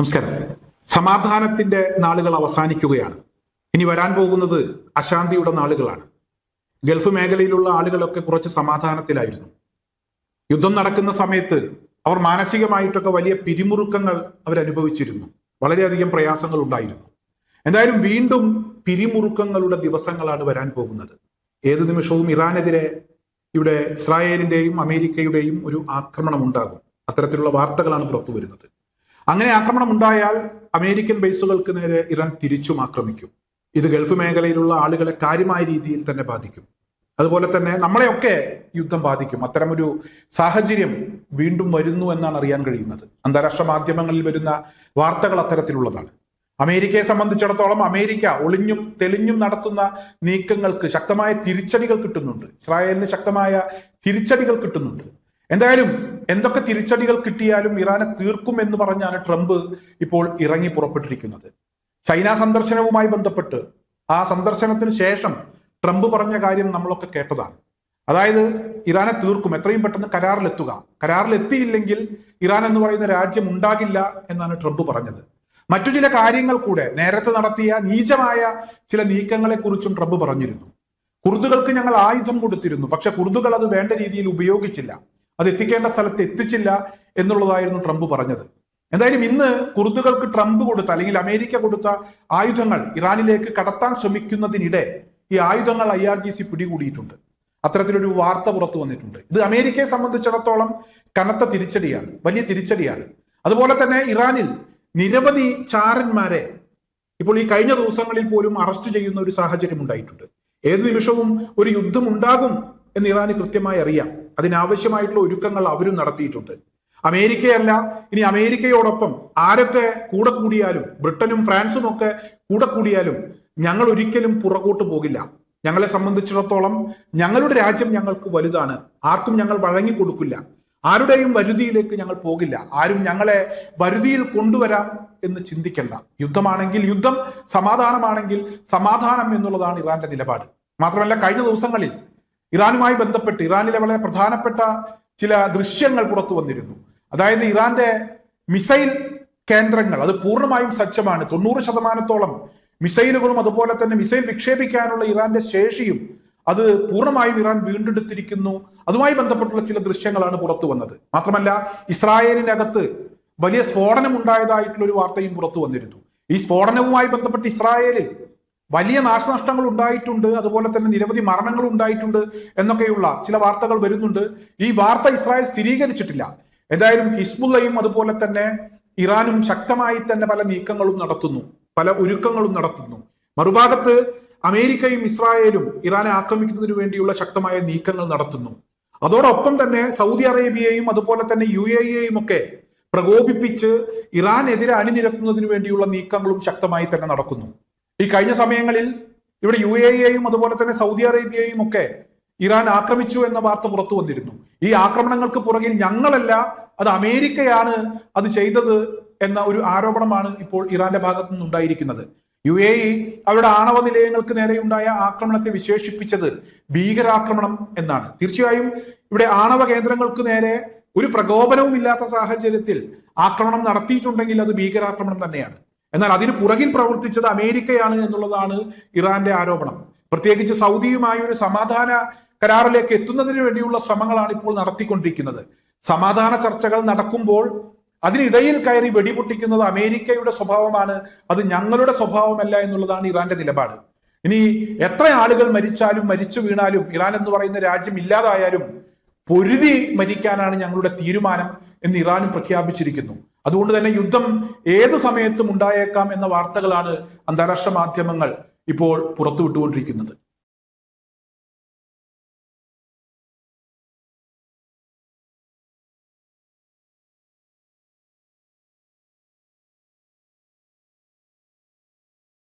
നമസ്കാരം. സമാധാനത്തിന്റെ നാളുകൾ അവസാനിക്കുകയാണ്. ഇനി വരാൻ പോകുന്നത് അശാന്തിയുടെ നാളുകളാണ്. ഗൾഫ് മേഖലയിലുള്ള ആളുകളൊക്കെ കുറച്ച് സമാധാനത്തിലായിരുന്നു. യുദ്ധം നടക്കുന്ന സമയത്ത് അവർ മാനസികമായിട്ടൊക്കെ വലിയ പിരിമുറുക്കങ്ങൾ അവരനുഭവിച്ചിരുന്നു. വളരെയധികം പ്രയാസങ്ങൾ ഉണ്ടായിരുന്നു. എന്തായാലും വീണ്ടും പിരിമുറുക്കങ്ങളുടെ ദിവസങ്ങളാണ് വരാൻ പോകുന്നത്. ഏത് നിമിഷവും ഇറാനെതിരെ ഇവിടെ ഇസ്രായേലിന്റെയും അമേരിക്കയുടെയും ഒരു ആക്രമണം ഉണ്ടാകും. അത്തരത്തിലുള്ള വാർത്തകളാണ് പുറത്തു വരുന്നത്. അങ്ങനെ ആക്രമണം ഉണ്ടായാൽ അമേരിക്കൻ ബേസുകൾക്ക് നേരെ ഇറാൻ തിരിച്ചും ആക്രമിക്കും. ഇത് ഗൾഫ് മേഖലയിലുള്ള ആളുകളെ കാര്യമായ രീതിയിൽ തന്നെ ബാധിക്കും. അതുപോലെ തന്നെ നമ്മളെയൊക്കെ യുദ്ധം ബാധിക്കും. അത്തരമൊരു സാഹചര്യം വീണ്ടും വരുന്നു എന്നാണ് അറിയാൻ കഴിയുന്നത്. അന്താരാഷ്ട്ര മാധ്യമങ്ങളിൽ വരുന്ന വാർത്തകൾ അത്തരത്തിലുള്ളതാണ്. അമേരിക്കയെ സംബന്ധിച്ചിടത്തോളം അമേരിക്ക ഒളിഞ്ഞും തെളിഞ്ഞും നടത്തുന്ന നീക്കങ്ങൾക്ക് ശക്തമായ തിരിച്ചടികൾ കിട്ടുന്നുണ്ട്. ഇസ്രായേലിന് ശക്തമായ തിരിച്ചടികൾ കിട്ടുന്നുണ്ട്. എന്തായാലും എന്തൊക്കെ തിരിച്ചടികൾ കിട്ടിയാലും ഇറാനെ തീർക്കും എന്ന് പറഞ്ഞാണ് ട്രംപ് ഇപ്പോൾ ഇറങ്ങി പുറപ്പെട്ടിരിക്കുന്നത്. ചൈന സന്ദർശനവുമായി ബന്ധപ്പെട്ട് ആ സന്ദർശനത്തിന് ശേഷം ട്രംപ് പറഞ്ഞ കാര്യം നമ്മളൊക്കെ കേട്ടതാണ്. അതായത് ഇറാനെ തീർക്കും, എത്രയും പെട്ടെന്ന് കരാറിലെത്തുക, കരാറിലെത്തിയില്ലെങ്കിൽ ഇറാൻ എന്ന് പറയുന്ന രാജ്യം ഉണ്ടാകില്ല എന്നാണ് ട്രംപ് പറഞ്ഞത്. മറ്റു ചില കാര്യങ്ങൾ കൂടെ നേരത്തെ നടത്തിയ നീചമായ ചില നീക്കങ്ങളെ കുറിച്ചും ട്രംപ് പറഞ്ഞിരുന്നു. കുർദുകൾക്ക് ഞങ്ങൾ ആയുധം കൊടുത്തിരുന്നു, പക്ഷെ കുർദുകൾ അത് വേണ്ട രീതിയിൽ ഉപയോഗിച്ചില്ല, അത് എത്തിക്കേണ്ട സ്ഥലത്ത് എത്തിച്ചില്ല എന്നുള്ളതായിരുന്നു ട്രംപ് പറഞ്ഞത്. എന്തായാലും ഇന്ന് കുർദുകൾക്ക് ട്രംപ് കൊടുത്ത അല്ലെങ്കിൽ അമേരിക്ക കൊടുത്ത ആയുധങ്ങൾ ഇറാനിലേക്ക് കടത്താൻ ശ്രമിക്കുന്നതിനിടെ ഈ ആയുധങ്ങൾ IRGC പിടികൂടിയിട്ടുണ്ട്. അത്തരത്തിലൊരു വാർത്ത പുറത്തു വന്നിട്ടുണ്ട്. ഇത് അമേരിക്കയെ സംബന്ധിച്ചിടത്തോളം കനത്ത തിരിച്ചടിയാണ്, വലിയ തിരിച്ചടിയാണ്. അതുപോലെ തന്നെ ഇറാനിൽ നിരവധി ചാരന്മാരെ ഇപ്പോൾ ഈ കഴിഞ്ഞ ദിവസങ്ങളിൽ പോലും അറസ്റ്റ് ചെയ്യുന്ന ഒരു സാഹചര്യം ഉണ്ടായിട്ടുണ്ട്. ഏത് നിമിഷവും ഒരു യുദ്ധം ഉണ്ടാകും എന്ന് ഇറാന് കൃത്യമായി അറിയാം. അതിനാവശ്യമായിട്ടുള്ള ഒരുക്കങ്ങൾ അവരും നടത്തിയിട്ടുണ്ട്. അമേരിക്കയല്ല, ഇനി അമേരിക്കയോടൊപ്പം ആരൊക്കെ കൂടെ കൂടിയാലും, ബ്രിട്ടനും ഫ്രാൻസും ഒക്കെ കൂടെ കൂടിയാലും ഞങ്ങൾ ഒരിക്കലും പുറകോട്ട് പോകില്ല. ഞങ്ങളെ സംബന്ധിച്ചിടത്തോളം ഞങ്ങളുടെ രാജ്യം ഞങ്ങൾക്ക് വലുതാണ്. ആർക്കും ഞങ്ങൾ വഴങ്ങി കൊടുക്കില്ല. ആരുടെയും വരുതിയിലേക്ക് ഞങ്ങൾ പോകില്ല. ആരും ഞങ്ങളെ വരുതിയിൽ കൊണ്ടുവരാം എന്ന് ചിന്തിക്കേണ്ട. യുദ്ധമാണെങ്കിൽ യുദ്ധം, സമാധാനമാണെങ്കിൽ സമാധാനം എന്നുള്ളതാണ് ഇറാന്റെ നിലപാട്. മാത്രമല്ല കഴിഞ്ഞ ദിവസങ്ങളിൽ ഇറാനുമായി ബന്ധപ്പെട്ട് ഇറാനിലെ വളരെ പ്രധാനപ്പെട്ട ചില ദൃശ്യങ്ങൾ പുറത്തു വന്നിരുന്നു. അതായത് ഇറാന്റെ മിസൈൽ കേന്ദ്രങ്ങൾ അത് പൂർണ്ണമായും സജ്ജമാണ്. 90% മിസൈലുകളും അതുപോലെ തന്നെ മിസൈൽ വിക്ഷേപിക്കാനുള്ള ഇറാന്റെ ശേഷിയും അത് പൂർണ്ണമായും ഇറാൻ വീണ്ടെടുത്തിരിക്കുന്നു. അതുമായി ബന്ധപ്പെട്ടുള്ള ചില ദൃശ്യങ്ങളാണ് പുറത്തു വന്നത്. മാത്രമല്ല ഇസ്രായേലിനകത്ത് വലിയ സ്ഫോടനം ഉണ്ടായതായിട്ടുള്ള ഒരു വാർത്തയും പുറത്തു വന്നിരുന്നു. ഈ സ്ഫോടനവുമായി ബന്ധപ്പെട്ട് ഇസ്രായേലിൽ വലിയ നാശനഷ്ടങ്ങൾ ഉണ്ടായിട്ടുണ്ട്, അതുപോലെ തന്നെ നിരവധി മരണങ്ങൾ ഉണ്ടായിട്ടുണ്ട് എന്നൊക്കെയുള്ള ചില വാർത്തകൾ വരുന്നുണ്ട്. ഈ വാർത്ത ഇസ്രായേൽ സ്ഥിരീകരിച്ചിട്ടില്ല. എന്തായാലും ഹിസ്ബുള്ളയും അതുപോലെ തന്നെ ഇറാനും ശക്തമായി തന്നെ പല നീക്കങ്ങളും നടത്തുന്നു, പല ഒരുക്കങ്ങളും നടത്തുന്നു. മറുഭാഗത്ത് അമേരിക്കയും ഇസ്രായേലും ഇറാനെ ആക്രമിക്കുന്നതിന് വേണ്ടിയുള്ള ശക്തമായ നീക്കങ്ങൾ നടത്തുന്നു. അതോടൊപ്പം തന്നെ സൗദി അറേബ്യയെയും അതുപോലെ തന്നെ UAEയെയും ഒക്കെ പ്രകോപിപ്പിച്ച് ഇറാനെതിരെ അണിനിരത്തുന്നതിന് വേണ്ടിയുള്ള നീക്കങ്ങളും ശക്തമായി തന്നെ നടക്കുന്നു. ഈ കഴിഞ്ഞ സമയങ്ങളിൽ ഇവിടെ UAEയെയും അതുപോലെ തന്നെ സൗദി അറേബ്യയെയും ഒക്കെ ഇറാൻ ആക്രമിച്ചു എന്ന വാർത്ത പുറത്തു വന്നിരുന്നു. ഈ ആക്രമണങ്ങൾക്ക് പുറകിൽ ഞങ്ങളല്ല, അത് അമേരിക്കയാണ് അത് ചെയ്തത് എന്ന ഒരു ആരോപണമാണ് ഇപ്പോൾ ഇറാന്റെ ഭാഗത്തു നിന്നുണ്ടായിരിക്കുന്നത്. UAE അവരുടെ ആണവ നിലയങ്ങൾക്ക് നേരെയുണ്ടായ ആക്രമണത്തെ വിശേഷിപ്പിച്ചത് ഭീകരാക്രമണം എന്നാണ്. തീർച്ചയായും ഇവിടെ ആണവ കേന്ദ്രങ്ങൾക്ക് നേരെ ഒരു പ്രകോപനവും ഇല്ലാത്ത സാഹചര്യത്തിൽ ആക്രമണം നടത്തിയിട്ടുണ്ടെങ്കിൽ അത് ഭീകരാക്രമണം തന്നെയാണ്. എന്നാൽ അതിന് പുറകിൽ പ്രവർത്തിച്ചത് അമേരിക്കയാണ് എന്നുള്ളതാണ് ഇറാന്റെ ആരോപണം. പ്രത്യേകിച്ച് സൗദിയുമായി ഒരു സമാധാന കരാറിലേക്ക് എത്തുന്നതിന് വേണ്ടിയുള്ള ശ്രമങ്ങളാണ് ഇപ്പോൾ നടത്തിക്കൊണ്ടിരിക്കുന്നത്. സമാധാന ചർച്ചകൾ നടക്കുമ്പോൾ അതിനിടയിൽ കയറി വെടിപൊട്ടിക്കുന്നത് അമേരിക്കയുടെ സ്വഭാവമാണ്, അത് ഞങ്ങളുടെ സ്വഭാവമല്ല എന്നുള്ളതാണ് ഇറാന്റെ നിലപാട്. ഇനി എത്ര ആളുകൾ മരിച്ചാലും മരിച്ചു വീണാലും ഇറാൻ എന്ന് പറയുന്ന രാജ്യം ഇല്ലാതായാലും പൊരുതി മരിക്കാനാണ് ഞങ്ങളുടെ തീരുമാനം എന്ന് ഇറാനും പ്രഖ്യാപിച്ചിരിക്കുന്നു. അതുകൊണ്ട് തന്നെ യുദ്ധം ഏത് സമയത്തും ഉണ്ടായേക്കാം എന്ന വാർത്തകളാണ് അന്താരാഷ്ട്ര മാധ്യമങ്ങൾ ഇപ്പോൾ പുറത്തുവിട്ടുകൊണ്ടിരിക്കുന്നത്.